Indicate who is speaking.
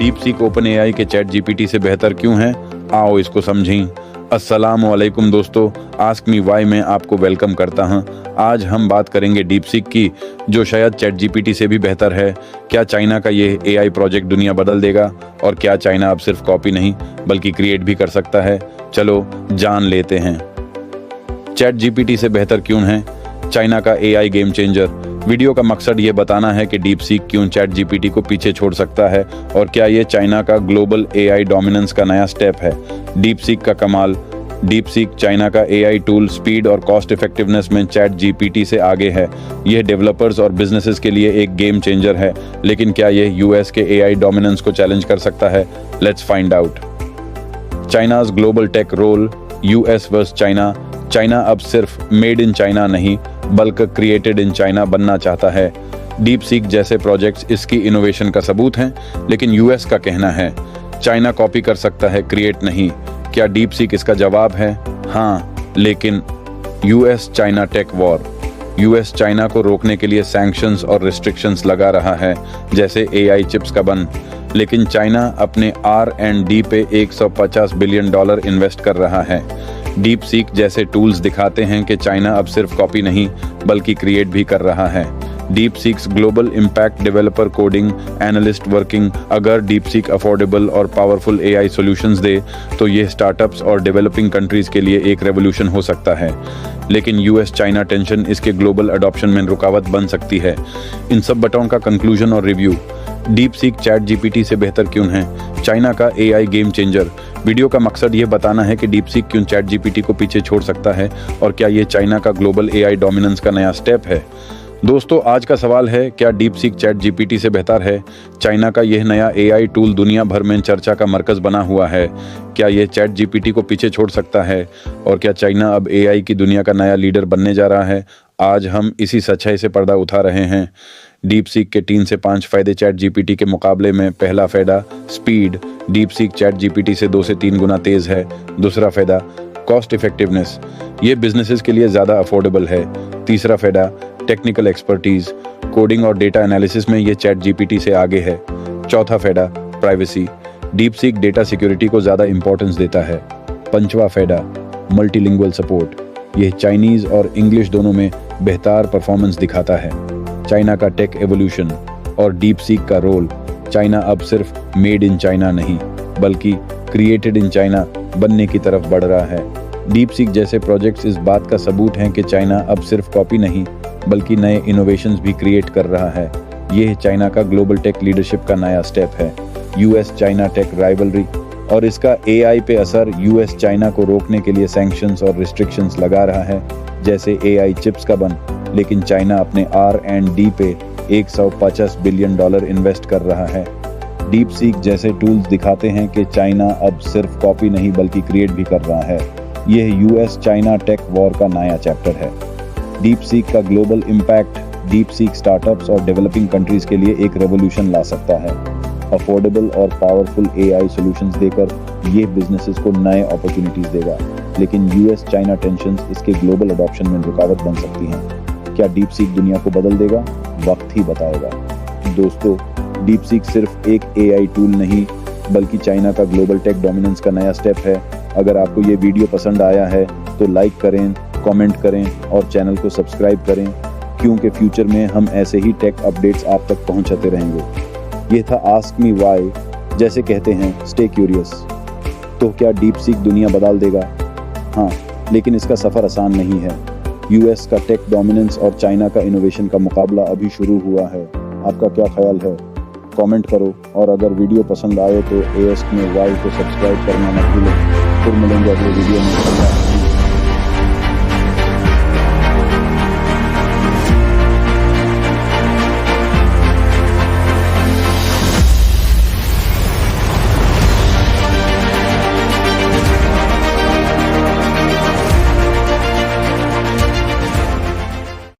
Speaker 1: Deep seek open AI के chat GPT से बेहतर क्यों है, आओ इसको समझें। अस्सलामु अलैकुम दोस्तों, आस्क मी वाई में आपको वेलकम करता हूं। आज हम बात करेंगे डीप सीक की, जो शायद चैट जीपीटी से भी बेहतर है। क्या चाइना का ये एआई प्रोजेक्ट दुनिया बदल देगा, और क्या चाइना अब सिर्फ कॉपी नहीं बल्कि क्रिएट भी कर सकता है? चलो जान लेते हैं। चैट जीपीटी से बेहतर क्यों है, चाइना का एआई गेम चेंजर। वीडियो का मकसद ये बताना है कि डीप सीक क्यों चैट जीपीटी को पीछे छोड़ सकता है, और क्या ये चाइना का ग्लोबल एआई डोमिनेंस का नया स्टेप है। डीप सीक का कमाल। डीप सीक चाइना का एआई टूल स्पीड और कॉस्ट इफेक्टिवनेस में चैट जीपीटी से आगे है। यह डेवलपर्स और बिजनेसेस के लिए एक गेम चेंजर है, लेकिन क्या यह यूएस के एआई डोमिनेंस को चैलेंज कर सकता है? Let's find out. China's global tech role, US versus China. China अब सिर्फ मेड इन चाइना नहीं बल्कि क्रिएटेड इन चाइना बनना चाहता है। डीप सीक जैसे प्रोजेक्ट्स इसकी इनोवेशन का सबूत हैं, लेकिन यूएस का कहना है चाइना कॉपी कर सकता है, क्रिएट नहीं। क्या डीप सीक इसका जवाब है? हाँ, लेकिन US China tech war. US China को रोकने के लिए सैंक्शंस और रिस्ट्रिक्शंस लगा रहा है, जैसे एआई चिप्स का बन। लेकिन चाइना अपने R&D पे $150 बिलियन इन्वेस्ट कर रहा है। डीप सीक जैसे टूल्स दिखाते हैं कि चाइना अब सिर्फ कॉपी नहीं बल्कि क्रिएट भी कर रहा है। DeepSeek's global impact developer coding analyst working. अगर डीप सीक अफोर्डेबल और पावरफुल एआई सॉल्यूशंस दे तो ये स्टार्टअप्स और डेवलपिंग कंट्रीज के लिए एक रेवोल्यूशन हो सकता है, लेकिन यूएस चाइना टेंशन इसके ग्लोबल अडॉप्शन में रुकावट बन सकती है। इन सब बातों का कंक्लूजन और review. Deep seek chat GPT से बेहतर क्यों है, चाइना का एआई गेम चेंजर। वीडियो का मकसद ये बताना है कि डीप सीक क्यों चैट जीपीटी को पीछे छोड़ सकता है, और क्या ये चाइना का ग्लोबल एआई डोमिनेंस का नया स्टेप है। दोस्तों, आज का सवाल है, क्या डीप सीक चैट जीपीटी से बेहतर है? चाइना का यह नया एआई टूल दुनिया भर में चर्चा का मरकज बना हुआ है। क्या यह चैट जीपीटी को पीछे छोड़ सकता है, और क्या चाइना अब एआई की दुनिया का नया लीडर बनने जा रहा है? आज हम इसी सच्चाई से पर्दा उठा रहे हैं। डीप सीक के 3 से 5 फायदे चैट जीपीटी के मुकाबले में। पहला फायदा, speed. Deep seek chat GPT से 2 से 3 गुना तेज है। दूसरा फायदा, कॉस्ट इफेक्टिवनेस। ये बिजनेसेस के लिए ज़्यादा अफोर्डेबल है। तीसरा फायदा, टेक्निकल एक्सपर्टीज। कोडिंग और डेटा एनालिसिस में ये चैट जीपीटी से आगे है। चौथा फायदा, privacy. Deep seek data security को ज़्यादा इंपॉर्टेंस देता है। पांचवा फायदा, मल्टीलिंगुअल सपोर्ट। यह चाइनीज़ और इंग्लिश दोनों में बेहतर परफॉर्मेंस दिखाता है। चाइना का टेक एवोल्यूशन और डीप सीक का रोल। चाइना अब सिर्फ मेड इन चाइना नहीं बल्कि क्रिएटेड इन चाइना बनने की तरफ बढ़ रहा है। डीप सीक जैसे प्रोजेक्ट्स इस बात का सबूत हैं कि चाइना अब सिर्फ कॉपी नहीं बल्कि नए इनोवेशंस भी क्रिएट कर रहा है। यह चाइना का ग्लोबल टेक लीडरशिप का नया स्टेप है। यूएस चाइना टेक राइवलरी और इसका एआई पे असर। यूएस चाइना को रोकने के लिए सैंक्शंस और रिस्ट्रिक्शंस लगा रहा है, जैसे एआई चिप्स का बन। लेकिन चाइना अपने R&D पे $150 बिलियन इन्वेस्ट कर रहा है। डीप सीक जैसे टूल्स दिखाते हैं कि चाइना अब सिर्फ कॉपी नहीं बल्कि क्रिएट भी कर रहा है। यह यूएस चाइना टेक वॉर का नया चैप्टर है। डीप सीक का global impact. Deep seek startups और डेवलपिंग कंट्रीज के लिए एक रेवोल्यूशन ला सकता है। अफोर्डेबल और पावरफुल एआई सॉल्यूशंस देकर ये बिजनेसेस को नए अपॉर्चुनिटीज देगा, लेकिन यूएस चाइना टेंशंस इसके ग्लोबल अडॉप्शन में रुकावट बन सकती हैं। क्या डीप सीक दुनिया को बदल देगा? वक्त ही बताएगा। दोस्तों, डीप सीक सिर्फ एक एआई टूल नहीं बल्कि चाइना का ग्लोबल टेक डोमिनेंस का नया स्टेप है। अगर आपको ये वीडियो पसंद आया है तो लाइक करें, कमेंट करें और चैनल को सब्सक्राइब करें, क्योंकि फ्यूचर में हम ऐसे ही टेक अपडेट्स आप तक पहुंचाते रहेंगे। ये था आस्क मी वाई, जैसे कहते हैं स्टे क्यूरियस। तो क्या डीप सीक दुनिया बदल देगा? हाँ, लेकिन इसका सफ़र आसान नहीं है। यूएस का टेक डोमिनेंस और चाइना का इनोवेशन का मुकाबला अभी शुरू हुआ है। आपका क्या ख्याल है? कमेंट करो, और अगर वीडियो पसंद आए तो ASK में वाई को सब्सक्राइब करना मत भूलें। फिर मिलेंगे अगले वीडियो में।